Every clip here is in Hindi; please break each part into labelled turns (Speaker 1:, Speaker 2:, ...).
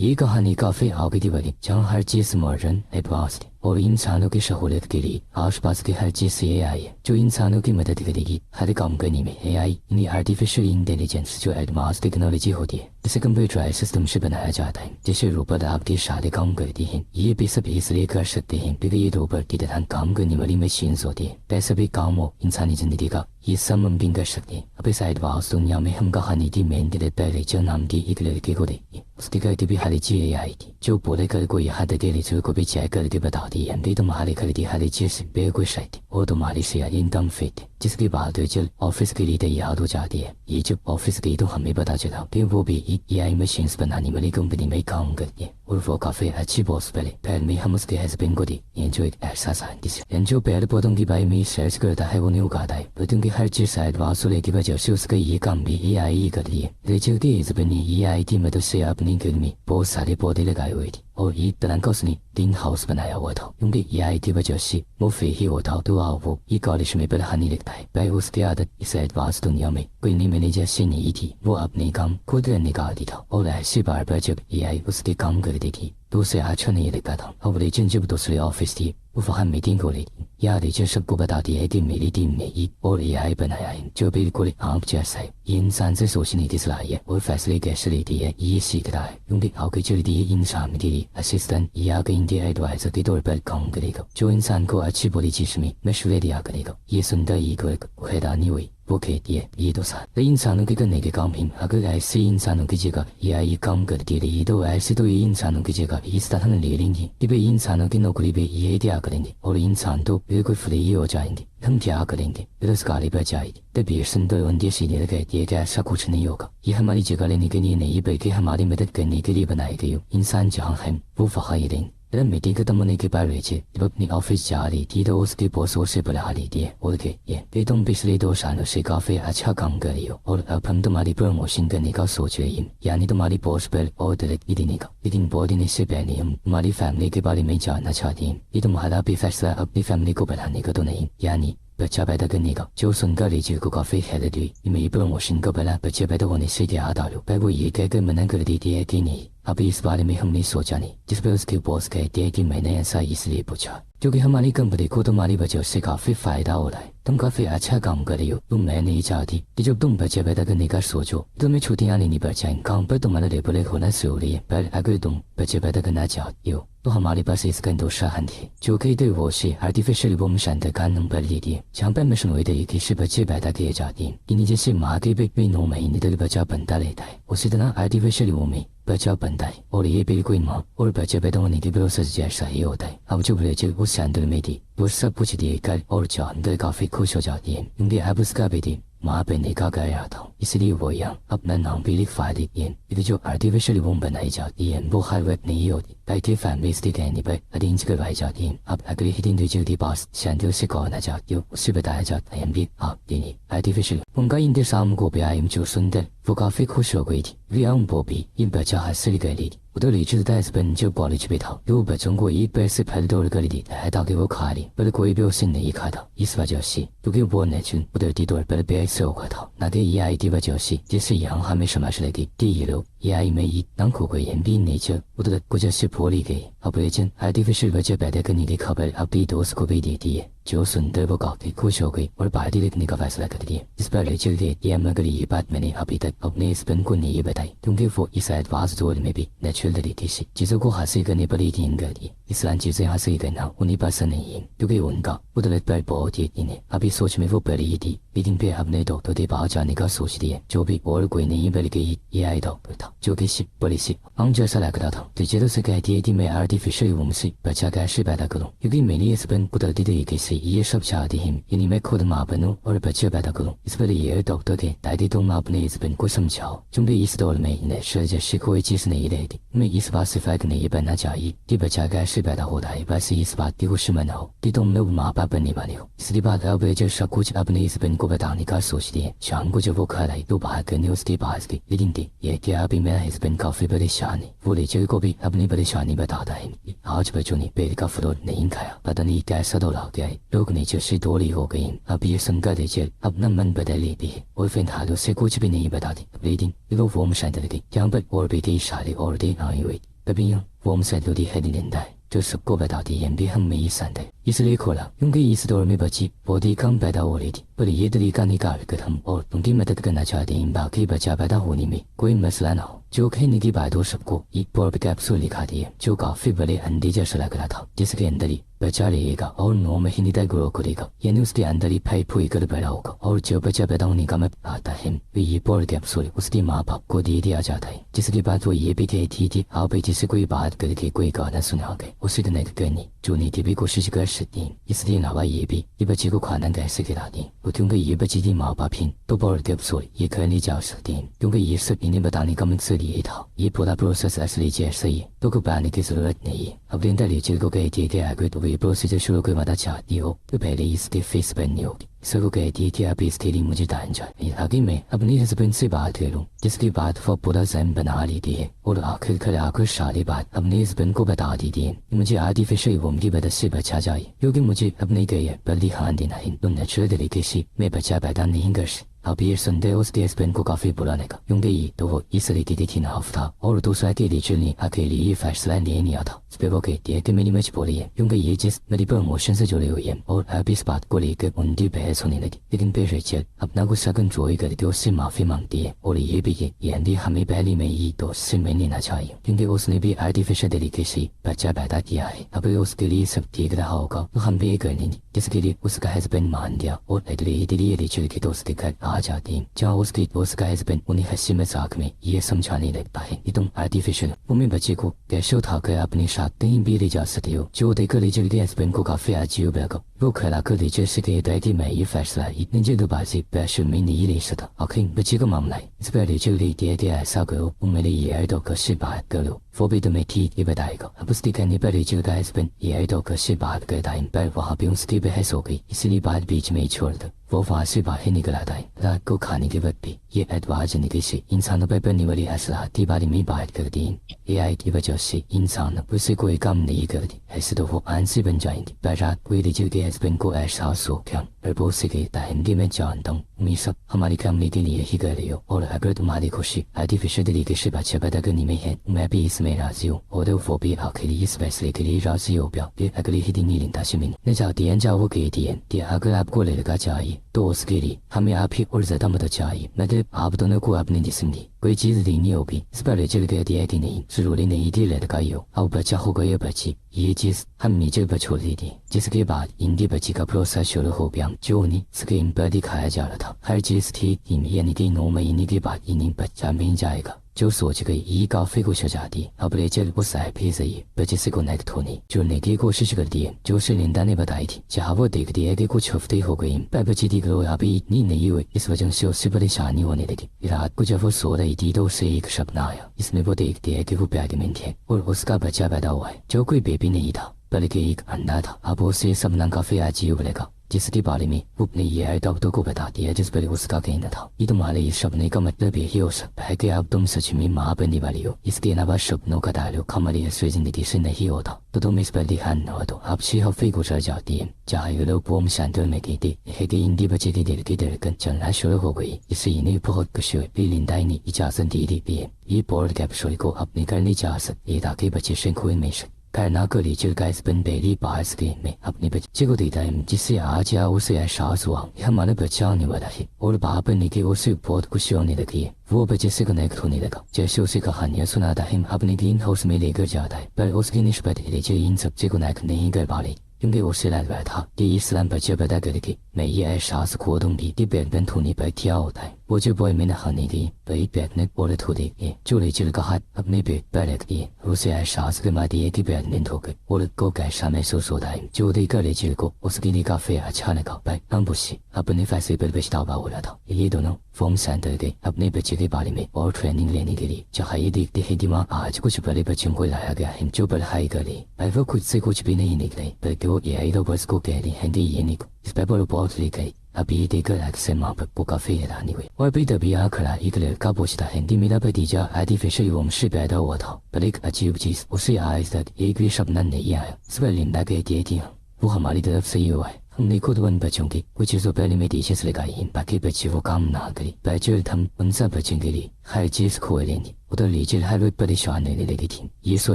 Speaker 1: ये कहानी काफी आगे की बढ़ी, जहाँ हर चीज मॉडर्न एडवांस थी और इंसानों की सहूलियत के लिए आसपास की हर चीज से एआई है जो इंसानों की मदद करेगी हर काम करने में। एआई यानी आर्टिफिशियल इंटेलिजेंस जो एडवांस टेक्नोलॉजी होती है, जिसे कंप्यूटराइज सिस्टम से बनाया जाता है, जिसे रोबोट आपके सारे काम करती हैं। ये भी सब इसलिए कर सकते हैं क्योंकि ये रोबोट की तरह काम करने वाली मशीन होती है। वैसे भी काम हो इंसानी जिंदगी का, ये सब मुमकिन कर सकते हैं। अब इस एडवांस दुनिया में हम कहानी की मेन कैरेक्टर रेचल नाम की एक लड़के को देखिए। उसकी घर भी हर चीज एआई थी जो पूरे घर को यहाँ के रेचल को भी चेक करके बताती है कि तुम्हारे घर की हर चीज बिल्कुल सही थी और तुम्हारी से एकदम फिट है। जिसके बाद रेचल ऑफिस के लिए तैयार हो जाती है। ये जब ऑफिस गई तो हमें पता चला कि वो भी एआई मशीन बनाने वाली कंपनी में काम करती है और वो काफी अच्छी बॉस बने। पहले में हम उसके हस्बैंड को दी जो एक ऐसा साइंटिस्ट जो पेड़ पौधों की बारे में सर्च करता है, उन्हें उगाता है, पर क्योंकि हर चीज एडवांस होने की वजह से उसका ये काम भी एआई ही कर रही है। रेचल के हस्बैंड ने एआई की मदद से अपने घर में बहुत सारे पौधे लगाए हुए थे और एक तरह का उसने ग्रीन हाउस बनाया हुआ था। क्योंकि एआई की वजह से वो फ्री ही होता तो वो ये कॉलेज में पढ़ाने लगता है। पर उसकी आदत इस एडवांस दुनिया में कोई नहीं मैनेजर से नहीं थी, वो अपने काम खुद निकालती था और ऐसे बार बार जब एआई उसके काम कर देती तो उसे अच्छा नहीं लगता था। अब रेचल जब दूसरे ऑफिस थी वो वहाँ मीटिंग हो रही थी। यहाँ रेचल सबको बताती है कि मेरी टीम ने एक और एआई बनाया है जो बिल्कुल आप जैसा है। ये इंसान से सोचने की सलाहियत और फैसले कैसे लेती है ये सीख रहा है, क्योंकि आगे चलती है इंसान के लिए असिस्टेंट या कहीं एडवाइजर के तौर पर काम करेगा जो इंसान को अच्छी बुरी चीज में मशवरे दिया करेगा। ये सुनकर एक हैरानी हुई। वो कहती है ये तो सारे इंसानों के करने के काम ही, अगर ऐसे इंसानों की जगह या ये काम करती रही तो ऐसे तो ये इंसानों की जगह इस तरह ले लेंगे कि भाई इंसानों की नौकरी पे ये क्या करेंगे और इंसान तो बिल्कुल फ्री हो जाएंगे। हम क्या करेंगे, बेरोजगारी बढ़ जाएगी। तभी सुंदर उनके सीनियर कहती है कि ऐसा कुछ नहीं होगा, ये हमारी जगह लेने के लिए नहीं बल्कि हमारी मदद करने के लिए बनाई गई हो। इंसान जहाँ है वो वहाँ ही रहेंगे। मीटिंग खत्म होने के बाद रेचल जब अपनी ऑफिस जा रही थी तो उसके बॉस से बुला रही थी और ये तुम पिछले 2 सालों से काफी अच्छा काम कर रही हो और अब हम तुम्हारी प्रमोशन करने का सोच रहे हैं, यानी तुम्हारी पोस्ट पर और तरक्की देने का। लेकिन बहुत देने से पहले हम तुम्हारी फैमिली के बारे में जानना चाहते हैं कि तुम्हारा भी फैसला अपनी फैमिली को बढ़ाने का तो नहीं, यानी बच्चा पैदा करने का। जो सुनकर रेचल को काफी हैरत हुई। मेरी प्रमोशन का भला बच्चे पैदा होने से क्या डालो, पर वो ये कहकर मना कर देती है कि नहीं, अभी इस बारे में हमने सोचा नहीं। जिस पर उसके बॉस कहते हैं कि मैंने ऐसा इसलिए पूछा क्योंकि हमारी कंपनी को तुम्हारी वजह से काफी फायदा हो रहा है, तुम काफी अच्छा काम कर रही हो। तो मैं नहीं चाहती कि जब तुम बच्चे पैदा करने का सोचो तुम्हें छुट्टियां लेनी पड़ जाए। काम पर तुम्हारा रेगुलर होना जरूरी है, पर अगर तुम बच्चे पैदा करना चाहती हो तो हमारे पास इसका दूसरा हल है जो कि वो से आर्टिफिशियल वुमन सेंटर का नंबर लेती है, जहाँ पर मिशनरी तरीके से बच्चे पैदा किए जाते हैं। इन्हीं जैसे माँ के पेट में 9 महीने तक बच्चा बनता रहता है, उसी तरह आर्टिफिशियल वुमन बच्चा बनता है और ये बिल्कुल माँ और बच्चे पैदा होने के प्रोसेस जैसा ही होता है। अब जब रेचल उस सेंटर में थी वो सब कुछ देखकर और जानकर काफी खुश हो जाती है, क्योंकि अब उसका बेटी माँ बनने का गया था, इसलिए वो यहाँ अपना नाम भी लिखवा देती है। जो आर्टिफिशियल वुमन बनाई जाती है वो हर वक्त नहीं होती, बल्कि फैमिली के कहने पर अरेंज करवाई जाती है। अब अगले ही दिन रेचल के पास सेंटर से कहना चाहती हो, उससे बताया जाता है कि आपके लिए आर्टिफिशियल उनका इंतजाम को व्यायाम जो सुंदर वो काफी खुश हो गई थी। व्यायाम वो भी ये बच्चा हासिल कर ली। उधर रेचल का हस्बैंड जो कॉलेज में था वो बच्चों को एक पैर से फल तोड़ कर देता है ताकि वो खा ले, पर कोई भी उसे नहीं खाता। इस वजह से क्योंकि वो नेचुरल कुदरती तौर पर बेर से होगा था, न कि एआई की वजह से, जिससे यहाँ हमें समझ लगी कि ये लोग एआई में एक तंग हो गई है। नेचर उधर कुछ से भूल गई। अब रेचल आर्टिफिशियल बच्चे पैदा करने की खबर अपनी दोस्त को भी देती है, जो सुनकर वो काफी खुश हो गई और पार्टी रखने का फैसला कर दिया। इस पर रेचल कहती है मगर ये बात मैंने अभी तक अपने हस्बैंड को नहीं बताई, क्योंकि वो इस एडवांस दौर में भी नेचुरल तरीके से चीजों को हासिल करने पर यकीन कर दिए। इसलिए चीजें हासिल करना उन्हें पसंद नहीं है, क्योंकि उनका कुदरत पर बहुत यकीन है। अभी सोच में वो पड़ी थी, लेकिन फिर अपने डॉक्टर के पास जाने का सोच दिया, जो भी और कोई नहीं बल्कि एआई डॉक्टर था, जो कि बड़ी सी अंग जैसा लग रहा था। तो जरूर से कहती है कि मैं आर्टिफिशियल वुमन से बच्चा कैसे पैदा करूँ, क्योंकि मेरी हस्बैंड कुदरती तरीके से ये सब चाहती है, यानी मैं खुद माँ बनूं और बच्चे पैदा करूँ। इस पर ये डॉक्टर के दादी तुम अपने हस्बैंड को समझाओ, क्योंकि इस दौर में नेचुरल जैसे कोई चीज नहीं रहती। मैं इस बात से फर्क नहीं बनना चाहिए कि बच्चा कैसे पैदा हो रहा है, बस इस बात की खुशी मनाओ कि तुम लोग माँ बाप बनने वाले हो। इसलिए बात अब रेचल सब कुछ अपने हस्बैंड को बताने का सोचती है। शाम को जब वो घर आई तो बाहर करने उसके पास गई, लेकिन ये क्या अभी मेरा हस्बैंड काफी परेशान है। वो रेचल को भी अपनी परेशानी बताता है। आज बच्चों ने पेड़ का फ्रूट नहीं खाया, पता नहीं कैसा दौरा गया है, लोग नेचर से दूरी हो गई। अब ये सुनकर रेचल अपना मन बदल लेती है और फिलहाल उससे कुछ भी नहीं बताती। लेकिन वो सेंटर गई, जहाँ पर और भी कई सारे औरतें आई हुई। 白冰英，我们在留地黑的年代，这是过百大的眼比很没意思的。以色列可了，用给以色列没把鸡，我的刚白到我里的，不里耶的里干你干个他们，我东地没得个那家的，把给把家白到我里面，归没是来闹。就看你给百多十个，一波被盖不出离开的，就搞非不里很低就是来个那套，这是个人的里，把家里一个，而我们现在带个个的个，也就是的人的里配铺一个的白老个，而就把家白到你干嘛啊？但是为一波盖不出的，我是的马跑过的的阿家台，这是的把做也被给提的，好被这是归把个的给归个那是那个，我是的那个给你，祝你的被过是个事情，意思的那把也被，一把几个款难改是给他的，我用个也把几的马把拼，都波盖不出的，也可以教是的，用个也是比你把当你干嘛这里一套，一波。那 proses asli jesi to ko bani ke surat nei abdin da le chil ko ke ti ke agwe to we procedure shuru ko mata cha dio to pele is the face ban yo सको के दी थी आप इस तेरी मुझे दांचा आगे मैं अपनी हस्बैंड से बात करूं जिसकी बात वो पूरा जहन बना लेती है और आखिर सारी बात अपने हस्बैंड को बता दी थी मुझे आर्टिफिशियल वोम की मदद से बचा जाए क्योंकि मुझे अपने गए बल्कि हाँ देना है तो नेचुरल तरीके से मैं बच्चा पैदा नहीं कर सकता अब ये सुनते उसके हस्बैंड को काफी बुरा लगा क्योंकि तो वो इस तरीके की थी नाफ था और दूसरा के लिए चलने अकेले ये फैसला ले नहीं था इस पे वो कहती है कि मेरी मजबूरी है क्योंकि ये चीज मेरी प्रमोशन से जुड़ी हुई है और अब इस बात को लेकर उनकी बहस होने लगी लेकिन फिर रेचल अपना गुस्सा कंट्रोल करके उससे माफी मांगती है और ये भी ये हमें पहले में ही तो उससे में लेना चाहिए क्योंकि उसने भी आर्टिफिशियल तरीके से बच्चा पैदा किया है अब उसके लिए सब ठीक रहा होगा तो हम भी कर लेंगे जिसके लिए उसका हस्बैंड मान दिया और अगले रेचल के दोस्त के घर आ जाती है जहाँ उसका हस्बैंड उन्हें हंसी मजाक में ये समझाने लगता है कि तुम आर्टिफिशियल तुम्हें बच्चे को कैसे उठाकर अपने साथ कहीं भी ले जा सकते हो जो देखकर रेचल के हस्बैंड को काफी अजीब लगा वो खड़ा कर रेचल से कहता है कि मैं ये फैसला इतनी जल्दबाजी पैसे में नहीं ले सकता आखिर बच्चे का मामला है इस पर रेचल कहती है कि ऐसा करो तुम मेरे ये आइडल से बात करो वो भी तुम्हें ठीक ही बताएगा अब उसके कहने पर रेचल का हस्बैंड ये आइडल से बात करता है पर वहाँ पे उसकी बहस हो गई इसलिए बात बीच में ही छोड़ दो वो वहाँ से बाहर निकल आता है रात को खाने के वक्त भी ये एडवांस तरीके से इंसानों पर बनने वाली असलाहत के बारे में बात करती है AI की वजह से इंसान उससे कोई काम नहीं करती ऐसे तो वो आंसर बन जाएंगे पर रात को रेचल के हस्बैंड को एहसास हो गया और वो से कहता है कि मैं जानता हूँ तुम सब हमारी फैमिली के लिए ही कर रही हो और अगर तुम्हारी खुशी आर्टिफिशियल तरीके से बच्चा पैदा करने में है मैं भी इसमें राजी हूँ और वो भी आखिरी इस फैसले के लिए राजी हो गया फिर अगले ही दिन लिंदा से मिलने न जाती है जाओ कहती है कि अगर आपको लड़का चाहिए तो उसके लिए हमें आप ही और ज्यादा मदद चाहिए मतलब आप दोनों को अपने जिस्म की कोई चीज देनी होगी इस पर रेचल कहती है कि नहीं जरूरी नहीं थी लड़का ही हो अब बच्चा होगा या बच्ची ये चीज हम नीचे पर छोड़ दी थी जिसके बाद इनके बच्चे का प्रोसेस शुरू हो गया जो उन्हें स्क्रीन पर दिखाया जा रहा था हर चीज थी यानी कि 9 महीने के बाद इन्हें बच्चा मिल जाएगा जो सोच गई ये काफी खुश हो जाती है अब रेचल वो साहब ही सही बच्चे से कनेक्ट होने जुड़ने की कोशिश करती है जो उसे लिंदा ने बताई थी जहाँ वो देखती है कि कुछ हफ्ते हो गए पर बच्ची की ग्रोथ अभी इतनी नहीं हुई इस वजह से उससे परेशानी होने लगी रात को जब वो सो रही थी तो उसे एक सपना आया इसमें वो देखती है कि वो प्रेग्नेंट है और उसका बच्चा पैदा हुआ है जो कोई बेबी नहीं था बल्कि एक अंडा था अब उसे सपना काफी अजीब लगा जिसके बारे में वो अपने ये डॉक्टर को बताती है जिस पर उसका कहना था ये तुम्हारे इस सपने का मतलब यही हो सकता है कि अब तुम सच में माँ बनने वाली हो इसके अलावा सपनों का ताल्लुक हमारी असली जिंदगी से नहीं होता तो तुम इस पर ध्यान न दो अब 6 हफ्ते गुजर जाती है जहाँ ये लोग बोम सेंटर में कहते है कि इंडी बच्चे की दिल की धड़कन चलना शुरू हो गई इससे इन्हें बहुत खुशी हुई फिर लिंदा ने इजाजत दे दी है ये बोर्ड कैप्सूल को अपने करने इजाजत ये ताकि बच्चे से खून में करना कर रेचल का हस्बैंड पहली बार स्क्रीन में अपने बच्चे को देता है जिससे आज या उसे एहसास हुआ कि हमारा बच्चा होने वाला है और बाप बनने के उसे बहुत खुशी होने लगी है वो बच्चे से कनेक्ट होने लगा जैसे उसे कहानियां सुनाता है अपने ग्रीन हाउस में लेकर जाता है पर उसकी निस्बत रेचल इन सबसे कनेक्ट नहीं कर पा रही क्योंकि उसे लग रहा था कि इस्लाम बच्चे पैदा करके मैं ये एहसास खो दूंगी कि प्रेग्नेंट होने पर क्या होता है वो जो बॉय में नहाने गई वही प्रेग्नेंट औरत हो देखी जो रेचल का हाथ अपने पेट पर रख दिए उसे एहसास करवा दिए कि प्रेग्नेंट हो गई औरत को कैसा महसूस होता है जो देखकर रेचल को उसके लिए काफी अच्छा लगा पर हम उससे अपने फैसले पर पछतावा हो रहा था ये दोनों फॉर्म सेंटर गए अपने बच्चे के बारे में और ट्रेनिंग लेने के लिए जहाँ ये देखते है कि वहाँ आज कुछ बड़े बच्चों को लाया गया है जो पढ़ाई करे पर वो खुद से कुछ भी नहीं निकले बल्कि वो AI रोबोट्स को कह रहे हैं कि ये निको इस पर रोबोट ले गए अब ये देखकर अक्सर माँ बाप को काफी हैरानी हुई और भी तभी यहाँ खड़ा एक लड़का पूछता है कि मेरा भतीजा आर्टिफिशियल वोम से पैदा हुआ था पर एक अजीब चीज उसे आज तक एक भी सपना नहीं आया इस पर लिंदा कहती है कि वो हमारी तरफ से ही हुआ है हमने खुद उन बच्चों की कुछ चीजों पहले में टीचर्स लगाई ताकि बच्चे वो काम ना करे पर हम उन सब बच्चों के लिए 还是解释可为连的。我都理解了还会不得小安内的那个听，一说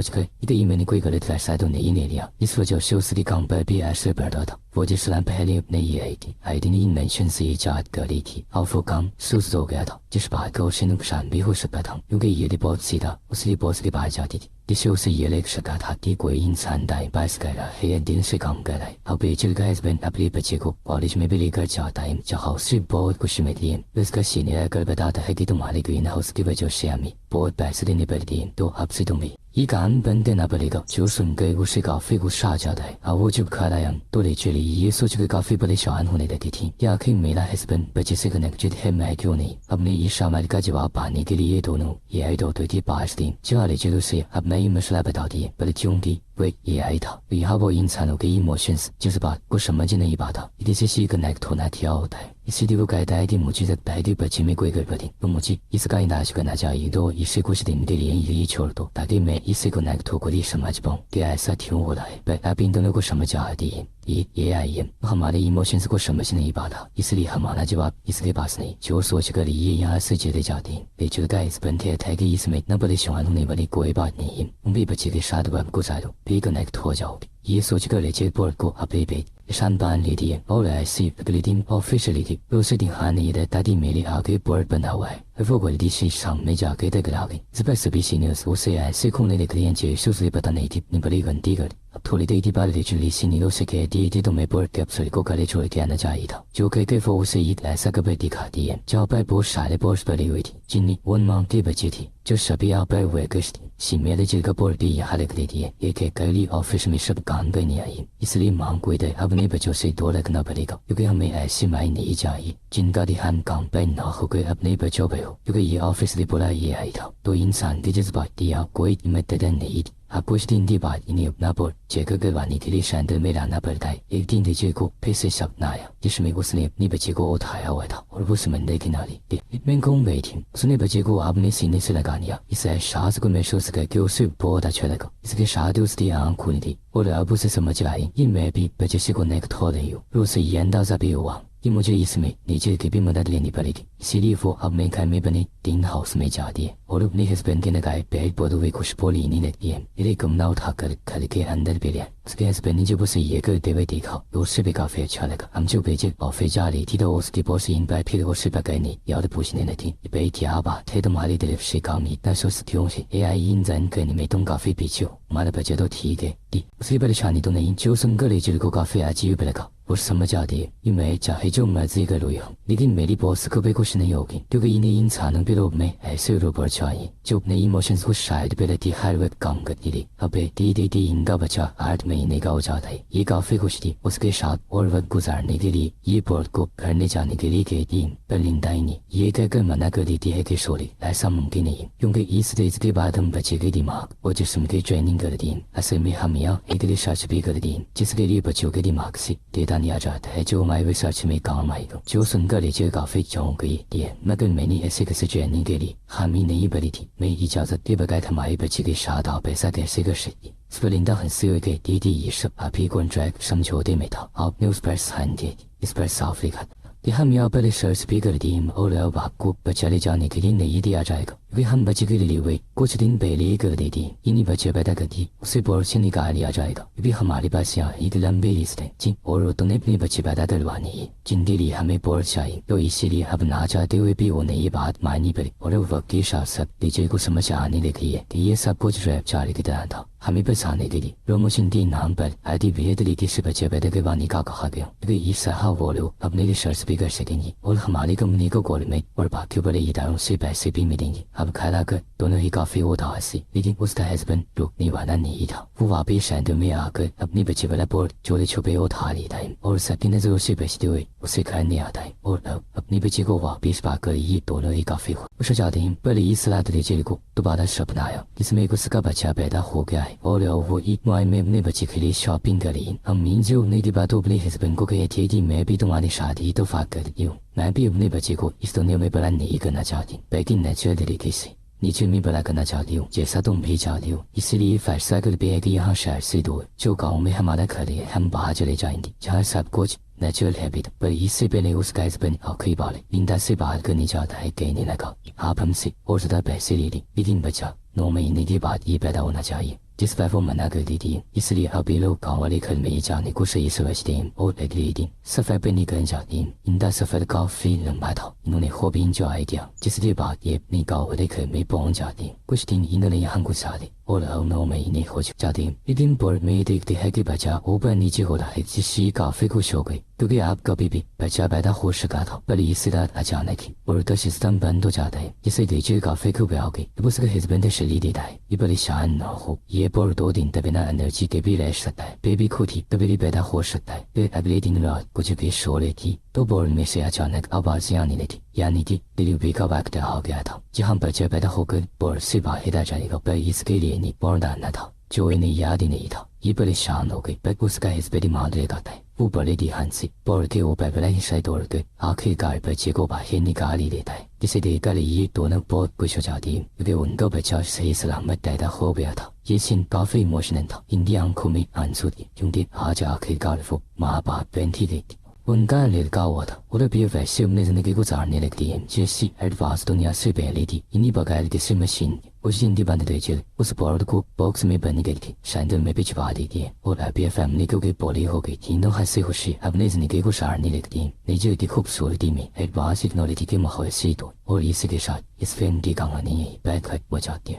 Speaker 1: 起来，一个因为你规格的在塞到那一年里啊，一说就修斯的港北比还是不到的，或者是蓝白的那一类的，爱的你们选是一家个例题，好富港数字做给他，就是把狗是能不善比或是不同，有个一的保持的，我是的保持的白家的。第修是一类是个他的归因参代白是个了，黑暗定是港个来，好比这个还是本阿不离不结果，我的是没被离个家代，就好是保不是没的，那是个新的个不大的还给动马的个因好是给不就是阿米，保白是的那边的都阿不是动力。一个安本的那不离个，就算给我是个非个傻家的，啊我就不看那样，多的距离耶稣这个咖啡不得小安红的的听，也可以没来还是本，不就是个那个觉得很买给我呢，阿不你一上买的个就话把你给你也多弄，也爱多对的八十的，就阿里这都是阿不没么是来不到的，不得兄弟。为也爱他，为好不因残留给一模选死，就是把过什么技能一把他，一定是一个那个拖那条带，一是的我该带的母鸡在带的不前面规格不定，不母鸡，一是该拿去跟那家一多，一是过去的的连一个一球耳朵，大概没一是个那个拖过的什么鸡帮，给爱啥听我来，被那边都那个什么家的。也爱言，我妈的一模选是过什么技能一把他，一是里蛤蟆那就把一是给把死你，就说这个里也样世界的家庭，被这个该是本体太个意思没，那不得喜欢弄那不得过一把你，我们不这个啥都不过在了，别个那个拖脚的，也说这个里这波过啊贝贝。上班里的，后来是那个里的 office 里的，有时定喊你的大地美丽啊给波尔本那外，而不过的是上没价给的个那个，是不是比起呢？我是爱是空的那个连接，就是不到那的，你不离问第个的，脱离的一把的距离是你都是给第一都没波尔给所以国家的处理给那家一套，就可以给服务是一来三个被迪卡的，叫白波晒的波是不离为的，今年文盲给不接替，就是比较白为个是的，是面的这个波尔比也还那个的，也可以给你 office 没什么干个你而已，意思里忙贵的，那不就是多了个那不离个，有个没爱是买你一家一，今家的汉港被拿后个那不就背后，有个一 office 的不来也爱一套，多影响的就是把第二贵没得的你的。啊，不是定的把你那波，这个给把你给你山的没让那波带，一定的结果配色小那样，也是美国是你不结果我太要外套，而不是门的去哪里的，民工没听，是你不结果阿不你心里是来干呀，意思啥子个没说是个给我水波打出来个，是个啥都是的样苦你的，我而不是什么家因，因为比不就是个那个拖的有，如是严到在比我忘。一模就意思没，你这给别么大的连你不离的，西里夫阿没开没把你顶好是没家的，我如你还是本给那个别波的为苦是玻璃你的眼，你得咁闹他个看得给安的别脸，这个还是本你就不是一个对位抵靠，有时被咖啡吃那个，俺就被这报废家里提到我是的波是应该批的我是不给你，要的不是你来听，你被提阿爸推到马里的是高米，但说是听是 AI 引战跟你没懂咖啡比较，马的不接都提给的，是一般的查你都能就算个里就是个咖啡啊基于不来搞。不是什么家的，因为家黑就买自己个路用，你跟美丽波斯可被过是能有的，这个一年因才能被罗美，还是有罗不差异，就那一模选是晒的被来的海外港个的哩，啊被滴应该不差，而没那个家的，一个飞过去的，我是给啥，我问古仔那个哩，一波个，而那家那个哩给的，本领带你，一个跟嘛那个哩的还给手里，来上门给你，用个意思的这个把他们不接给的嘛，我就是没给training个的，还是没还没有，一个哩啥是别个的，就是给哩不就给的嘛个是，对的。你要找太久买为啥去没搞买一个？就算个里这个非常贵点，那个每年也是个是专门给你，还没那一百里提，每一家子第八该他买一百去给啥到白啥给是个实际。是不领导很思维给滴滴意识，把屁股拽上球的没套，好 newspress 很点 ，newspress 好厉害。你还没有把你设置别个的点，偶尔把股把家里叫你给你那一点这个。为han把这个里为过去定被里个的点，因你把这边那个点，所以不是你家里要这个。比他妈的把下一个两倍意思的，今偶尔都那边把这边那个话你，今地里还没不下一，有一些里还不拿着对位比我那一把买你不，我的我给啥事，你这个什么下你那个也，第一啥过去 rap 家里个的套。还没不查那个的，若么兄弟南北，还得别的里的是把这边的给把你搞个好个样，这个意思好我了，阿不那个事儿是别个谁给你，我他妈的跟那个过了没，我把 Q 不了一单谁白谁比没定你，阿不开那个，都能一咖啡我倒还是，已经我是他还是本，如你玩那你一套，我话比山都没阿个，阿不你不接不来波，就得求被我他里台，我是今天这个谁白是对位，我是看你阿台，我了，阿你不接个话比是把个一多了一咖啡我说家庭，本来伊斯兰的这个都把它说不那样，你是美国是个把钱白打活该。我了我一买没那把去可以小饼个哩，民族那地把都不离还是本国个铁地没比东阿的啥地都发个的有，买比那把结果，意思都你没不来你一个那家庭，北京那绝对的给谁？你就没不来跟他交流，介绍都没交流，意思里反三个的别个银行12岁多，就搞我们还没得可怜，还没把这类交易的，就还啥不过去。natural habit，不一岁被那五十盖子本好可以报嘞，领带岁把跟你交代给你那个，阿彭岁，我是他百岁里的，一定不交，我们那地把一百到我那交易。Despite for manager leading, इसलिए अब ये लोग गाँव वाले घर में ही जाने को सही समझते हैं और leading सफाई पे निकल जाते हैं। इनका सफर काफी लंबा था। इन्होंने खूब इंजॉय किया, जिसके बाद ये अपने गाँव वाले घर में पहुंच जाते हैं। कुछ दिन इन्होंने यहाँ गुजारे और अब 9 महीने हो जाते हैं। एक दिन पर मैं देखते हैं कि बच्चा ऊपर नीचे हो रहा है, जिससे काफी खुश हो गई क्योंकि आप कभी भी बच्चा पैदा हो सका था, पर इसी रात अचानक ही उनका सिस्टम बंद हो जाता है, जिसे देखकर काफी घबराओगे। जब उसका हस्बैंड शरीर देता है, ये परेशान न हो, ये पर 2 दिन तक बिना एनर्जी के भी रह सकता है। बेबी खुद ही कभी भी पैदा हो सकता है। फिर अगले दिन रात कुछ भी सो रही थी तो बोर्ड में से अचानक आवाजें आने लगी, यानी कि डिलीवरी का वक्त आ गया था, जहाँ बच्चा पैदा होकर बोर्ड से बाहर आ जाएगा। पर इसके लिए नहीं बोर्ड आना था, जो इन्हें याद ही नहीं था। ये परेशान हो गई, पर उसका हस्बैंड मार लगाता है। वो बड़े ध्यान से बोर्ड के ऊपर बड़ा हिस्सा तोड़कर आखिरकार बच्चे को बाहर निकाल ही देता है, जिसे देखकर ये दोनों बहुत खुश हो जाती है क्योंकि उनका बच्चा सही सलामत पैदा हो गया था। ये सीन काफी इमोशनल था। इनकी आंखों में आंसू थे क्योंकि आज आखिरकार वो माँ बाप बन ही गई थी। उनका लड़का हुआ था और अब ये वैसे अपनी जिंदगी गुजारने लगती है जैसी एडवांस दुनिया से पहले थी। इन्हीं बगैर किसी मशीन उस जिंदगी बंद रह चल उस बोर्ड को बॉक्स में बन गई थी, सैंडल में भिजवा दी थी और अब ये फैमिली क्योंकि बड़ी हो गई थी। तीनों हंसी खुशी अपनी जिंदगी गुजारने लगती है नीचे की खूबसूरती में एडवांस टेक्नोलॉजी के माहौल से। तो और इसी के साथ इस फिल्म की कहानी यही बैठ हो जाती है।